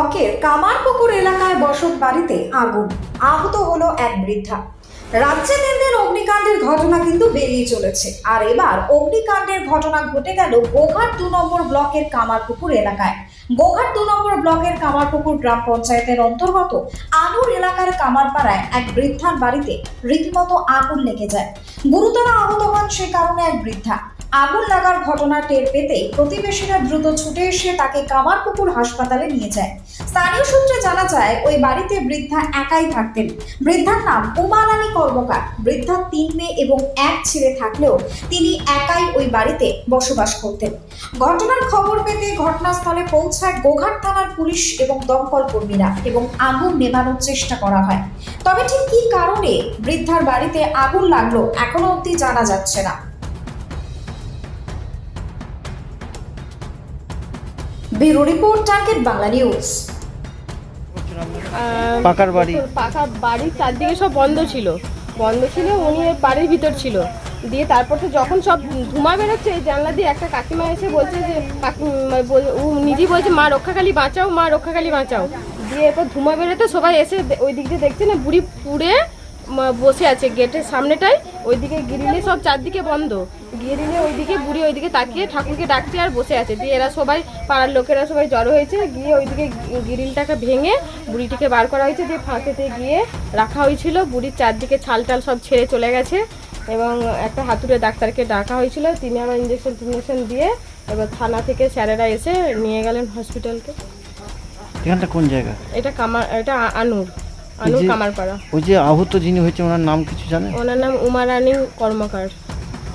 ব্লকের কামারপুকুর এলাকায় বসত বাড়িতে আগুন, আহত হলো এক বৃদ্ধা। রাজ্যে দিন দিন অগ্নিকাণ্ডের ঘটনা কিন্তু বেরিয়ে চলেছে। আর এবার অগ্নিকাণ্ডের ঘটনা ঘটে গেল গোঘাট 2 নম্বর ব্লকের কামারপুকুর এলাকায়। গোঘাট 2 নম্বর ব্লকের কামারপুকুর গ্রাম পঞ্চায়েতের অন্তর্গত আনুর এলাকার কামারপাড়ায় এক বৃদ্ধার বাড়িতে রীতিমতো আগুন লেগে যায়। গুরুতর আহত হন সে কারণে এক বৃদ্ধা। আগুন লাগার ঘটনা টের পেতেই প্রতিবেশীরা দ্রুত ছুটে এসে তাকে কামারপুকুর হাসপাতালে নিয়ে যায়। স্থানীয় সূত্রে জানা যায় ওই বাড়িতে বৃদ্ধা একাই থাকতেন। বৃদ্ধার নাম উমা রানী কর্মকার। বৃদ্ধার 3 মেয়ে এবং 1 ছেলে থাকলেও তিনি একাই ওই বাড়িতে বসবাস করতেন। ঘটনার খবর পেতে ঘটনাস্থলে পৌঁছায় গোঘাট থানার পুলিশ এবং দমকল কর্মীরা এবং আগুন নেভানোর চেষ্টা করা হয়। তবে ঠিক কী কারণে বৃদ্ধার বাড়িতে আগুন লাগলো এখনো অবধি জানা যাচ্ছে না। Bureau report, target Bangla news. পাকা বাড়ির চারদিকে সব বন্ধ ছিল, উনি বাড়ির ভিতর ছিল। দিয়ে তারপর তো যখন সব ধুমা বেরোচ্ছে জানলা দিয়ে একটা কাকিমা এসে বলছে যে ও নিজেই বলছে মা রক্ষাকালী বাঁচাও, মা রক্ষাকালী বাঁচাও। দিয়ে এরপর ধুমা বেরোতে সবাই এসে ওই দিক দিয়ে দেখছে না বুড়ি পুড়ে বসে আছে গেটের সামনেটাই। ওইদিকে গ্রিলে সব চারদিকে বন্ধ, গ্রিলে ওইদিকে বুড়ি ওইদিকে তাকিয়ে ঠাকুরকে ডাকছে আর বসে আছে। দিয়ে এরা সবাই পাড়ার লোকেরা সবাই জড়ো হয়েছে, গিয়ে ওইদিকে গ্রিলটাকে ভেঙে বুড়িটিকে বার করা হয়েছে। দিয়ে ফাঁকেতে গিয়ে রাখা হয়েছিল। বুড়ির চারদিকে ছাল টাল সব ছেড়ে চলে গেছে এবং একটা হাতুড়ে ডাক্তারকে ডাকা হয়েছিল। তিনি আবার ইঞ্জেকশন দিয়ে এবার থানা থেকে স্যারেরা এসে নিয়ে গেলেন হসপিটালকে। এখানটা কোন জায়গা? এটা আনুর কামারপাড়া। ওই যে আহত যিনি হয়েছে ওনার নাম কিছু জানেন? ওনার নাম উমা রানী কর্মকার।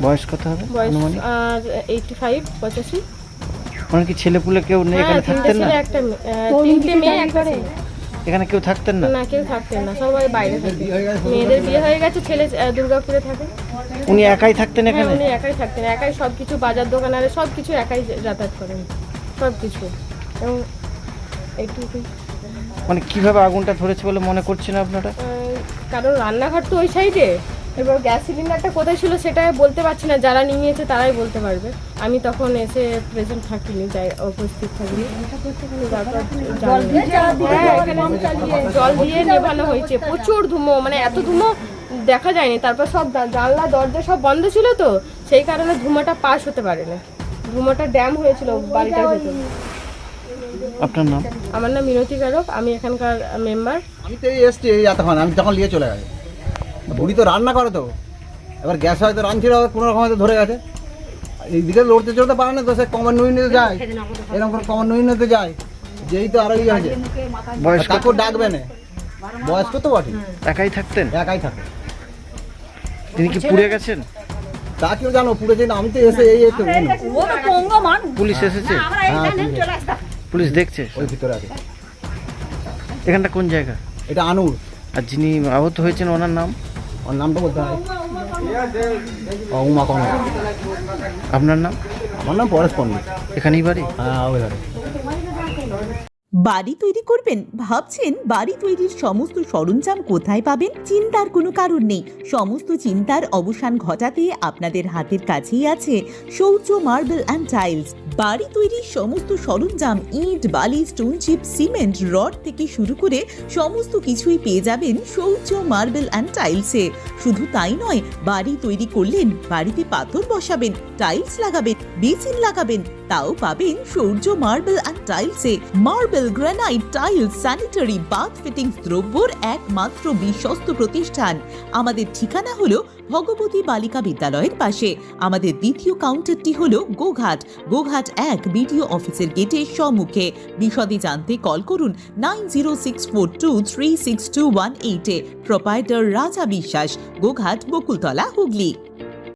বয়স কত হবে? বয়স 85-85। ওনার কি ছেলেপুলে কেউ নেই? এখানে থাকতেন না? তিনটে মেয়ে একবারে। এখানে কেউ থাকতেন না? না, কেউ থাকতেন না, সবাই বাইরে থাকতেন। মেয়েদের বিয়ে হয়ে গেছে, ছেলে দুর্গাপুরে থাকে। উনি একাই থাকতেন এখানে? উনি একাই থাকতেন, একাই সবকিছু বাজার দোকান আর সবকিছু একাই যাতায়াত করেন সবকিছু। এবং এইটুকু মানে কিভাবে আগুনটা ধরেছে বলে মনে করছেন আপনারা? কারণ রান্নাঘর তো ওই সাইডে, এবার গ্যাস সিলিন্ডারটা কোথায় ছিল সেটা বলতে পারছি না, যারা নিয়েছে তারাই বলতে পারবে। আমি তখন এসে প্রেজেন্ট থাকিনি, যাই উপস্থিত থাকিনি। জল দিয়ে নেভানো হয়েছে, প্রচুর ধুমো, মানে এত ধুমো দেখা যায়নি। তারপর সব জানলা দরজা সব বন্ধ ছিল তো সেই কারণে ধুমোটা পাস হতে পারেনি, ধুমোটা ড্যাম হয়েছিল বাড়িটার ভেতরে। আপনার নাম? আমার নাম মিনতি কারক, আমি এখানকার মেম্বার। আমি তো এসছি এতক্ষণ, আমি তখন নিয়ে চলে গেছে। বুড়ি তো রান্না করে, তো এবার গ্যাস হয়তো রাঁধছিল, কোনো রকম হয়তো ধরে গেছে। এইদিকে লড়তে চড়তে পারে না, তো সে কমন নুই নিতে যায়, এরকম করে কমন নুই নিতে যায়। যেই তো আরো আছে বয়স, কাকু ডাকবে না, বয়স্ক তো বটে। একাই থাকতেন? একাই থাকে। তিনি কি পুড়ে গেছেন? তা কেউ জানো পুড়েছে না, আমি তো এসে এই তো পুলিশ এসেছে? পুলিশ দেখছে? ওই ভিতরে আছে। এখানটা কোন জায়গা? এটা আনুর। আর যিনি আহত হয়েছেন ওনার নাম? ওর নামটা বলতে হয় উমা কর্মকার। আপনার নাম? আমার নাম পরেশ পণ্ডিত। এখানেই বাড়ি? হ্যাঁ, ওই ঘরে। বাড়ি তৈরি করবেন? ভাবছেন বাড়ি তৈরির সমস্ত সরঞ্জাম কোথায় পাবেন? চিন্তার কোনো কারণ নেই। সমস্ত চিন্তার অবসান ঘটাতে আপনাদের হাতের কাছেই আছে শৌর্য মার্বেল অ্যান্ড টাইলস। বাড়ি তৈরির সমস্ত সরঞ্জাম, ইট, বালি, স্টোন চিপ, সিমেন্ট, রড থেকে শুরু করে সমস্ত কিছুই পেয়ে যাবেন শৌর্য মার্বেল অ্যান্ড টাইলসে। শুধু তাই নয়, বাড়ি তৈরি করলেন, বাড়িতে পাথর বসাবেন, টাইলস লাগাবেন, বেসিন লাগাবেন, তাও পাবেন শৌর্য মার্বেল অ্যান্ড টাইলসে। Marble, granite, tiles, sanitary, bath fittings দ্রব্যর একমাত্র বিশ্বস্ত প্রতিষ্ঠান। আমাদের ঠিকানা হলো ভগবতী বালিকা বিদ্যালয়ের পাশে। আমাদের দ্বিতীয় কাউন্টারটি হলো গোঘাট 1 বিডিও অফিসের গেটের সম্মুখে। বিশদে জানতে কল করুন 9064236218 এ। প্রোপাইটার রাজা বিশ্বাস, গোঘাট, বকুলতলা, হুগলি।